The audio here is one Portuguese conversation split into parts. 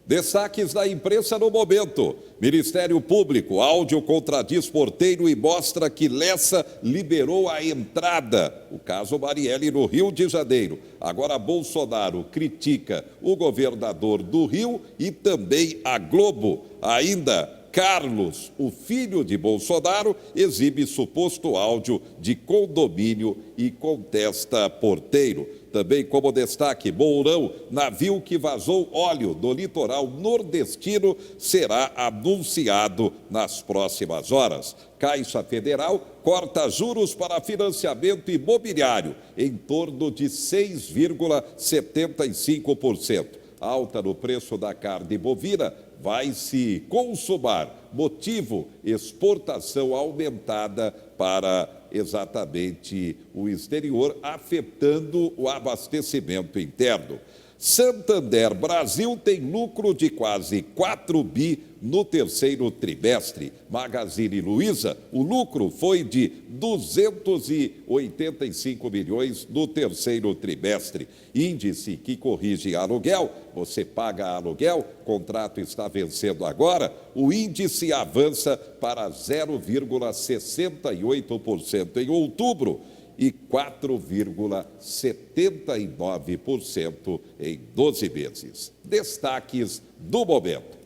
Destaques da imprensa no momento. Ministério Público, áudio contradiz porteiro e mostra que Lessa liberou a entrada. O caso Marielle no Rio de Janeiro. Agora Bolsonaro critica o governador do Rio e também a Globo. Ainda Carlos, o filho de Bolsonaro, exibe suposto áudio de condomínio e contesta porteiro. Também como destaque, Mourão, navio que vazou óleo do litoral nordestino, será anunciado nas próximas horas. Caixa Federal corta juros para financiamento imobiliário em torno de 6,75%. Alta no preço da carne bovina vai se consumar. Motivo, exportação aumentada para exatamente o exterior, afetando o abastecimento interno. Santander Brasil tem lucro de quase 4 bi no terceiro trimestre. Magazine Luiza, o lucro foi de 285 milhões no terceiro trimestre. Índice que corrige aluguel, você paga aluguel, contrato está vencendo agora, o índice avança para 0,68% em outubro e 4,79% em 12 meses. Destaques do momento.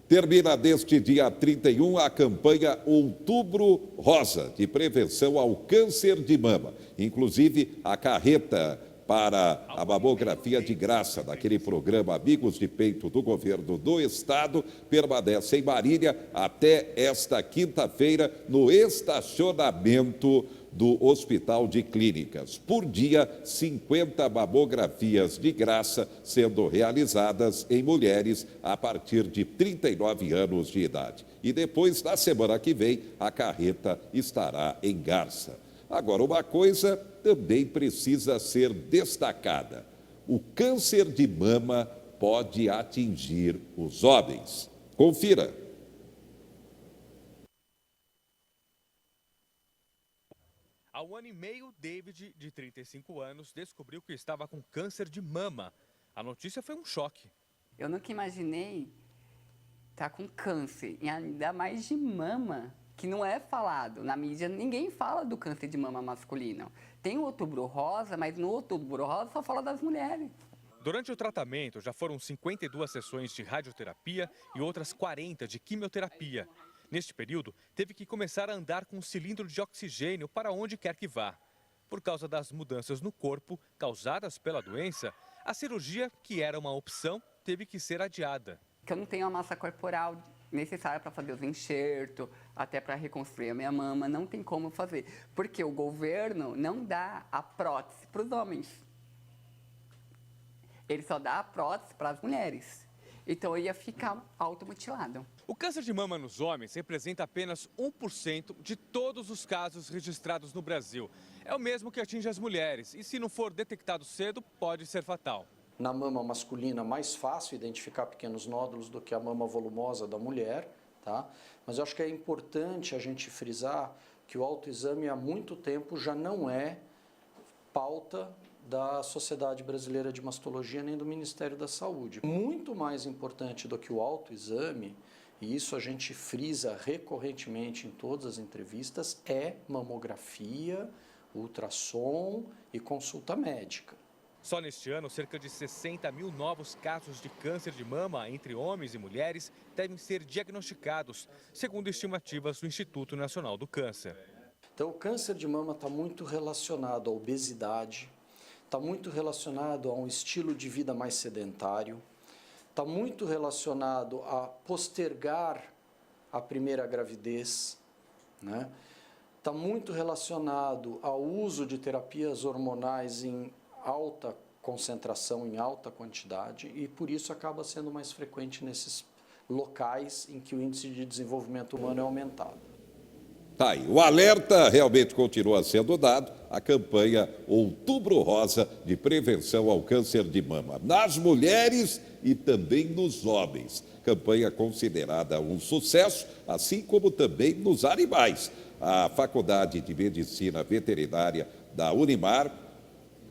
Termina deste dia 31 a campanha Outubro Rosa, de prevenção ao câncer de mama. Inclusive, a carreta para a mamografia de graça daquele programa Amigos de Peito do Governo do Estado permanece em Marília até esta quinta-feira no estacionamento do Hospital de Clínicas. Por dia, 50 mamografias de graça sendo realizadas em mulheres a partir de 39 anos de idade. E depois, na semana que vem, a carreta estará em Garça. Agora, uma coisa também precisa ser destacada. O câncer de mama pode atingir os homens. Confira. Há um ano e meio, David, de 35 anos, descobriu que estava com câncer de mama. A notícia foi um choque. Eu nunca imaginei estar com câncer, e ainda mais de mama, que não é falado. Na mídia, ninguém fala do câncer de mama masculino. Tem o Outubro Rosa, mas no Outubro Rosa só fala das mulheres. Durante o tratamento, já foram 52 sessões de radioterapia e outras 40 de quimioterapia. Neste período, teve que começar a andar com um cilindro de oxigênio para onde quer que vá. Por causa das mudanças no corpo causadas pela doença, a cirurgia, que era uma opção, teve que ser adiada. Eu não tenho a massa corporal necessária para fazer os enxertos, até para reconstruir a minha mama, não tem como fazer. Porque o governo não dá a prótese para os homens. Ele só dá a prótese para as mulheres. Então eu ia ficar automutilado. O câncer de mama nos homens representa apenas 1% de todos os casos registrados no Brasil. É o mesmo que atinge as mulheres e, se não for detectado cedo, pode ser fatal. Na mama masculina é mais fácil identificar pequenos nódulos do que a mama volumosa da mulher, tá? Mas eu acho que é importante a gente frisar que o autoexame há muito tempo já não é pauta da Sociedade Brasileira de Mastologia nem do Ministério da Saúde. Muito mais importante do que o autoexame, e isso a gente frisa recorrentemente em todas as entrevistas, é mamografia, ultrassom e consulta médica. Só neste ano, cerca de 60 mil novos casos de câncer de mama entre homens e mulheres devem ser diagnosticados, segundo estimativas do Instituto Nacional do Câncer. Então, o câncer de mama está muito relacionado à obesidade, está muito relacionado a um estilo de vida mais sedentário, está muito relacionado a postergar a primeira gravidez, né? Está muito relacionado ao uso de terapias hormonais em alta concentração, em alta quantidade, e por isso acaba sendo mais frequente nesses locais em que o índice de desenvolvimento humano é aumentado. Tá aí, o alerta realmente continua sendo dado, a campanha Outubro Rosa de prevenção ao câncer de mama nas mulheres e também nos homens. Campanha considerada um sucesso, assim como também nos animais. A Faculdade de Medicina Veterinária da Unimar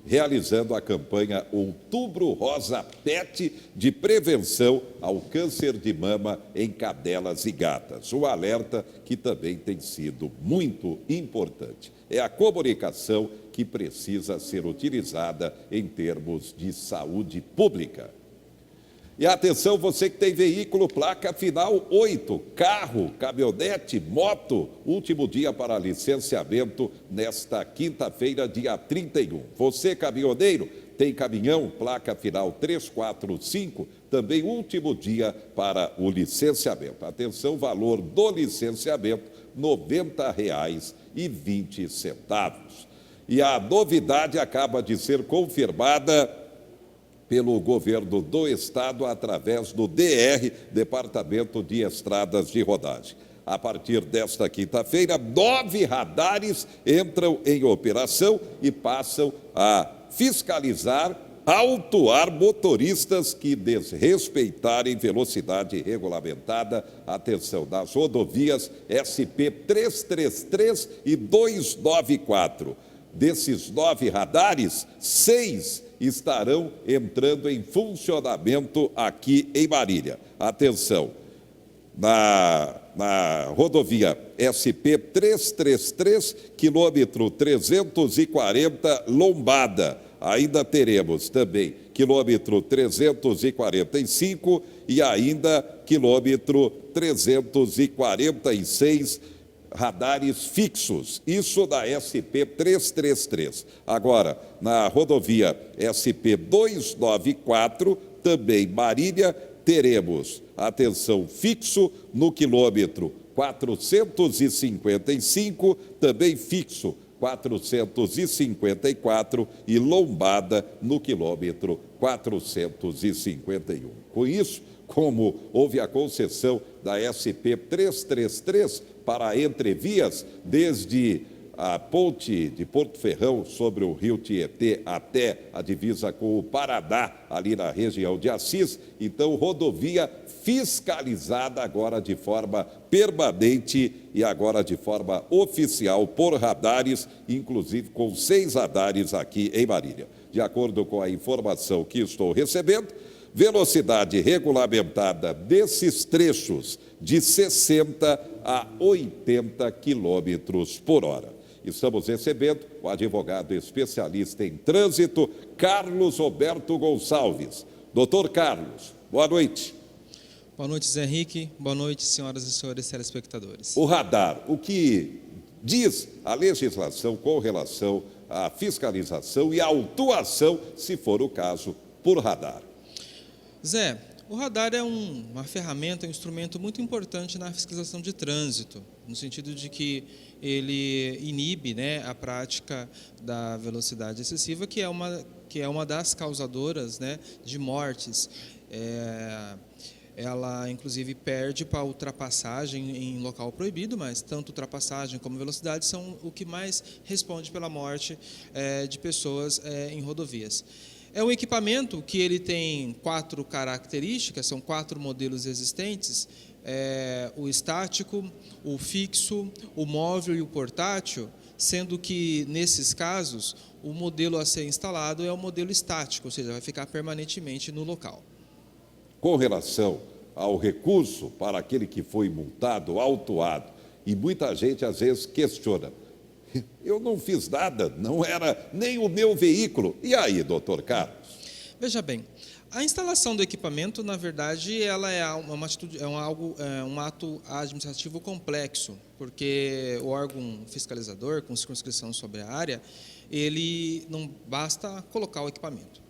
realizando a campanha Outubro Rosa PET de prevenção ao câncer de mama em cadelas e gatas. Um alerta que também tem sido muito importante. É a comunicação que precisa ser utilizada em termos de saúde pública. E atenção, você que tem veículo, placa final 8, carro, caminhonete, moto, último dia para licenciamento nesta quinta-feira, dia 31. Você, caminhoneiro, tem caminhão, placa final 345, também último dia para o licenciamento. Atenção, valor do licenciamento, R$ 90,20. E a novidade acaba de ser confirmada pelo governo do estado através do DR, Departamento de Estradas de Rodagem. A partir desta quinta-feira, 9 radares entram em operação e passam a fiscalizar, autuar motoristas que desrespeitarem velocidade regulamentada, atenção, nas rodovias SP 333 e 294. Desses 9 radares, 6 estarão entrando em funcionamento aqui em Marília. Atenção, na rodovia SP 333, quilômetro 340, Lombada. Ainda teremos também quilômetro 345 e ainda quilômetro 346, radares fixos, isso da SP 333. Agora, na rodovia SP 294, também Marília, teremos, atenção, fixo no quilômetro 455, também fixo 454 e Lombada no quilômetro 451. Com isso, como houve a concessão da SP 333 para entrevias desde a ponte de Porto Ferrão sobre o rio Tietê até a divisa com o Paraná, ali na região de Assis, então rodovia fiscalizada agora de forma permanente e agora de forma oficial por radares, inclusive com 6 radares aqui em Marília. De acordo com a informação que estou recebendo, velocidade regulamentada desses trechos de 60 a 80 quilômetros por hora. Estamos recebendo o advogado especialista em trânsito, Carlos Roberto Gonçalves. Doutor Carlos, boa noite. Boa noite, Zé Henrique. Boa noite, senhoras e senhores telespectadores. O radar, o que diz a legislação com relação à fiscalização e autuação, se for o caso, por radar? Zé, o radar é uma ferramenta, um instrumento muito importante na fiscalização de trânsito, no sentido de que ele inibe, né, a prática da velocidade excessiva, que é uma das causadoras, né, de mortes. Ela, inclusive, perde para ultrapassagem em local proibido, mas tanto ultrapassagem como velocidade são o que mais responde pela morte de pessoas em rodovias. É um equipamento que ele tem 4 características, são 4 modelos existentes, o estático, o fixo, o móvel e o portátil, sendo que, nesses casos, o modelo a ser instalado é o modelo estático, ou seja, vai ficar permanentemente no local. Com relação ao recurso para aquele que foi multado, autuado, e muita gente às vezes questiona, eu não fiz nada, não era nem o meu veículo. E aí, doutor Carlos? Veja bem, a instalação do equipamento, na verdade, ela é um ato administrativo complexo, porque o órgão fiscalizador, com circunscrição sobre a área, ele não basta colocar o equipamento.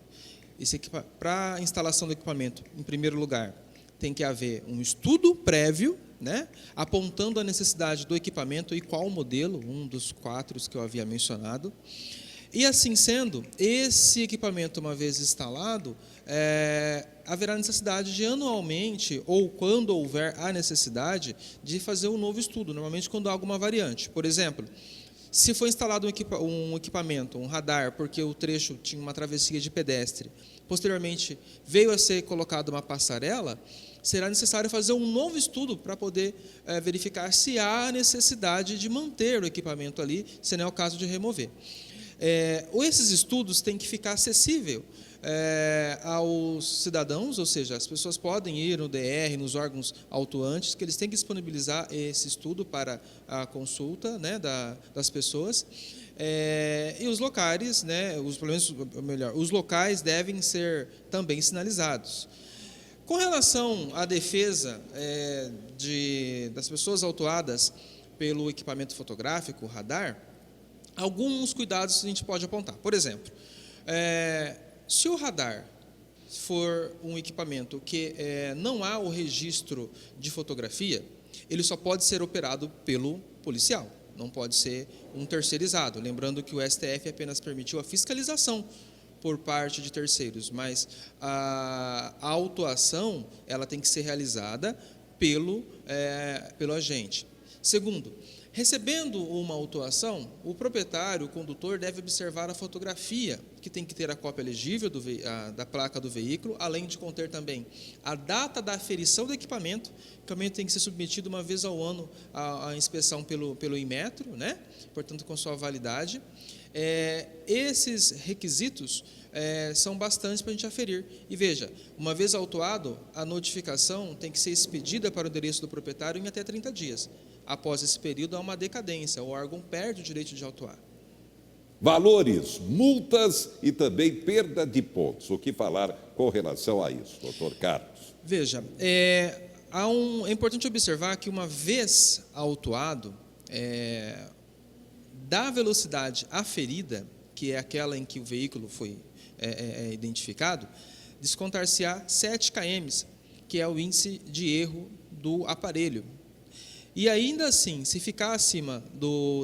Para a instalação do equipamento, em primeiro lugar, tem que haver um estudo prévio, né, apontando a necessidade do equipamento e qual modelo, um dos 4 que eu havia mencionado. E assim sendo, esse equipamento, uma vez instalado, haverá necessidade de anualmente, ou quando houver a necessidade, de fazer um novo estudo, normalmente quando há alguma variante. Por exemplo, se for instalado um equipamento, um radar, porque o trecho tinha uma travessia de pedestre, posteriormente veio a ser colocada uma passarela, será necessário fazer um novo estudo para poder verificar se há necessidade de manter o equipamento ali, se não é o caso de remover. Esses estudos têm que ficar acessível aos cidadãos, ou seja, as pessoas podem ir no DR, nos órgãos autuantes, que eles têm que disponibilizar esse estudo para a consulta, né, das pessoas. E os locais, né, os locais devem ser também sinalizados. Com relação à defesa das pessoas autuadas pelo equipamento fotográfico, o radar, alguns cuidados a gente pode apontar. Por exemplo, se o radar for um equipamento que não há o registro de fotografia, ele só pode ser operado pelo policial, não pode ser um terceirizado. Lembrando que o STF apenas permitiu a fiscalização por parte de terceiros, mas a autuação ela tem que ser realizada pelo agente. Segundo, recebendo uma autuação, o proprietário, o condutor, deve observar a fotografia, que tem que ter a cópia legível da placa do veículo, além de conter também a data da aferição do equipamento. O equipamento tem que ser submetido uma vez ao ano à inspeção pelo Inmetro, né? Portanto, com sua validade. Esses requisitos são bastantes para a gente aferir. E veja, uma vez autuado, a notificação tem que ser expedida para o endereço do proprietário em até 30 dias. Após esse período, há uma decadência, o órgão perde o direito de autuar. Valores, multas e também perda de pontos. O que falar com relação a isso, doutor Carlos? Veja, é importante observar que uma vez autuado, da velocidade aferida, que é aquela em que o veículo foi identificado, descontar-se-á 7 km, que é o índice de erro do aparelho. E ainda assim, se ficar acima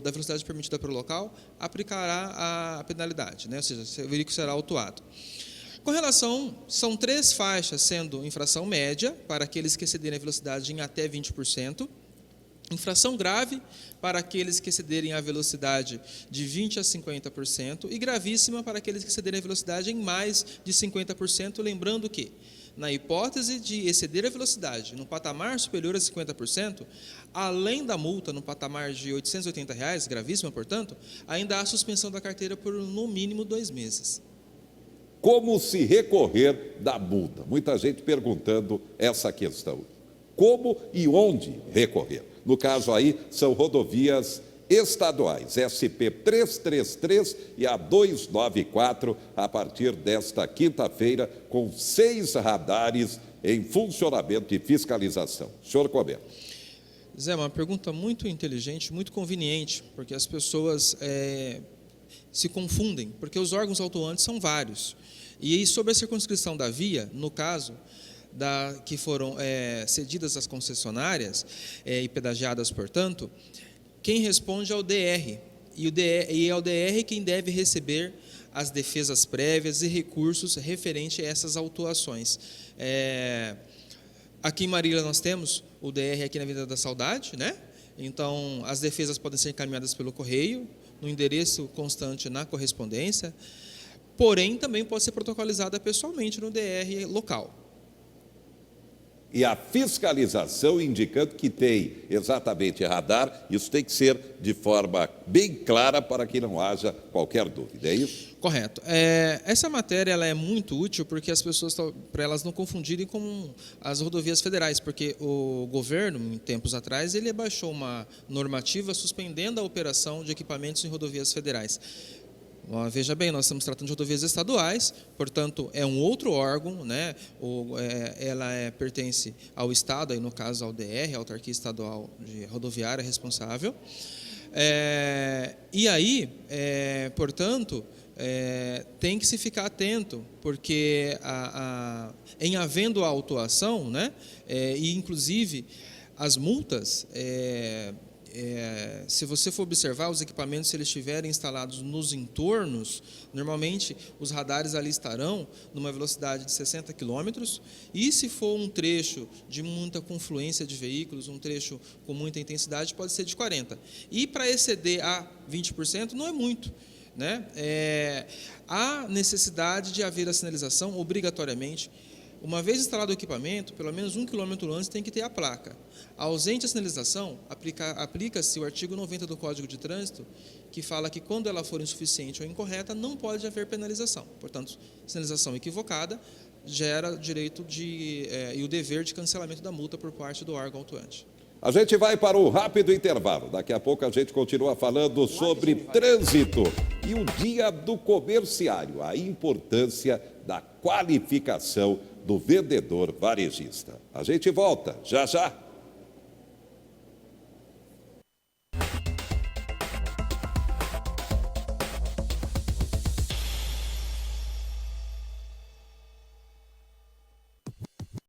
da velocidade permitida pelo local, aplicará a penalidade, né? Ou seja, o veículo será autuado. Com relação, são 3 faixas, sendo infração média, para aqueles que excederem a velocidade em até 20%, infração grave, para aqueles que excederem a velocidade de 20% a 50%, e gravíssima para aqueles que excederem a velocidade em mais de 50%, lembrando que, na hipótese de exceder a velocidade no patamar superior a 50%, além da multa no patamar de R$ 880, gravíssima, portanto, ainda há suspensão da carteira por no mínimo 2 meses. Como se recorrer da multa? Muita gente perguntando essa questão. Como e onde recorrer? No caso aí, são rodovias estaduais, SP 333 e a 294, a partir desta quinta-feira, com 6 radares em funcionamento de fiscalização. Senhor comenta. Zé, uma pergunta muito inteligente, muito conveniente, porque as pessoas se confundem, porque os órgãos autuantes são vários. E sobre a circunscrição da via, no caso que foram cedidas às concessionárias e pedagiadas, portanto, quem responde é o DR, e é o DR quem deve receber as defesas prévias e recursos referentes a essas autuações. Aqui em Marília nós temos o DR aqui na Avenida da Saudade, né? Então, as defesas podem ser encaminhadas pelo correio, no endereço constante na correspondência, porém também pode ser protocolizada pessoalmente no DR local. E a fiscalização indicando que tem exatamente radar, isso tem que ser de forma bem clara para que não haja qualquer dúvida, é isso? Correto. Essa matéria ela é muito útil porque as pessoas, para elas não confundirem com as rodovias federais, porque o governo, em tempos atrás, ele baixou uma normativa suspendendo a operação de equipamentos em rodovias federais. Veja bem, nós estamos tratando de rodovias estaduais, portanto, é um outro órgão, né? Ela pertence ao Estado, aí no caso ao DR, a Autarquia Estadual de Rodoviária responsável. E aí, portanto, tem que se ficar atento, porque em havendo a autuação, né? E inclusive as multas, se você for observar os equipamentos, se eles estiverem instalados nos entornos, normalmente os radares ali estarão numa velocidade de 60 km, e se for um trecho de muita confluência de veículos, um trecho com muita intensidade, pode ser de 40. E para exceder a 20% não é muito, né? Há necessidade de haver a sinalização obrigatoriamente Uma vez instalado o equipamento, pelo menos 1 quilômetro antes tem que ter a placa. Ausente a sinalização, aplica-se o artigo 90 do Código de Trânsito, que fala que quando ela for insuficiente ou incorreta, não pode haver penalização. Portanto, sinalização equivocada gera direito e o dever de cancelamento da multa por parte do órgão autuante. A gente vai para um rápido intervalo. Daqui a pouco a gente continua falando sobre trânsito e o Dia do Comerciário, a importância da qualificação do vendedor varejista. A gente volta já já.